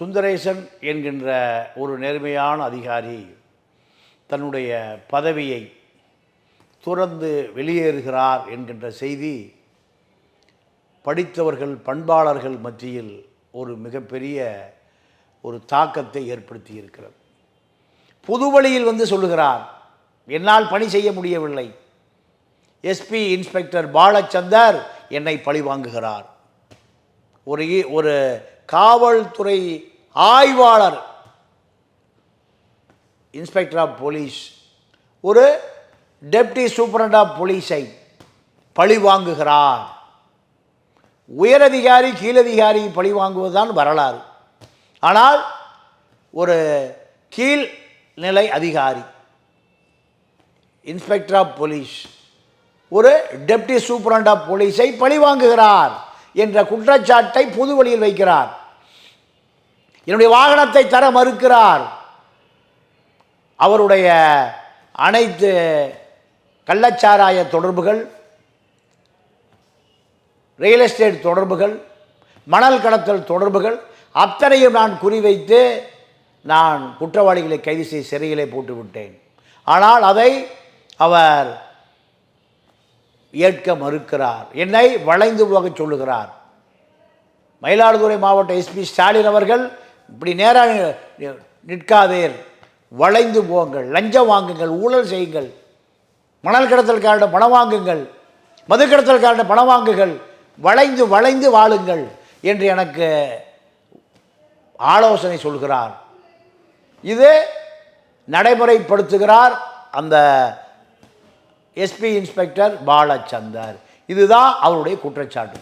சுந்தரேசன் என்கின்ற ஒரு நேர்மையான அதிகாரி தன்னுடைய பதவியை துறந்து வெளியேறுகிறார் என்கின்ற செய்தி படித்தவர்கள் பண்பாளர்கள் மத்தியில் ஒரு மிகப்பெரிய ஒரு தாக்கத்தை ஏற்படுத்தி இருக்கிறது. புது வழியில் வந்து சொல்லுகிறார், என்னால் பணி செய்ய முடியவில்லை, எஸ்பி இன்ஸ்பெக்டர் பாலச்சந்தர் என்னை பழிவாங்குகிறார். ஒரு காவல்துறை ஆய்வாளர், இன்ஸ்பெக்டர் ஆஃப் போலீஸ், ஒரு டெப்டி சூப்பரண்ட் ஆஃப் போலீஸை பழிவாங்குகிறார். உயரதிகாரி கீழதிகாரி பழிவாங்குவதுதான் வரலாறு. ஆனால் ஒரு கீழ்நிலை அதிகாரி, இன்ஸ்பெக்டர் ஆஃப் போலீஸ், ஒரு டெப்டி சூப்பரண்ட் ஆஃப் போலீஸை பழிவாங்குகிறார் என்ற குற்றச்சாட்டை பொது வழியில் வைக்கிறார். என்னுடைய வாகனத்தை தர மறுக்கிறார். அவருடைய அனைத்து கள்ளச்சாராய தொடர்புகள், ரியல் எஸ்டேட் தொடர்புகள், மணல் கடத்தல் தொடர்புகள் அத்தனையும் நான் குறிவைத்து நான் குற்றவாளிகளை கைது செய்து சிறையிலே போட்டுவிட்டேன். ஆனால் அதை அவர் ஏற்க மறுக்கிறார். என்னை வளைந்து போக சொல்லுகிறார். மயிலாடுதுறை மாவட்ட எஸ்பி ஸ்டாலின் அவர்கள், இப்படி நேராக நிற்காதீர், வளைந்து போங்கள், லஞ்சம் வாங்குங்கள், ஊழல் செய்யுங்கள், மணல் கடத்தல்காரட பணம் வாங்குங்கள், மது கடத்தல்காரட பணம் வாங்குங்கள், வளைந்து வளைந்து வாழுங்கள் என்று எனக்கு ஆலோசனை சொல்கிறார். இது நடைமுறைப்படுத்துகிறார் அந்த எஸ்பி இன்ஸ்பெக்டர் பாலச்சந்தர். இதுதான் அவருடைய குற்றச்சாட்டு.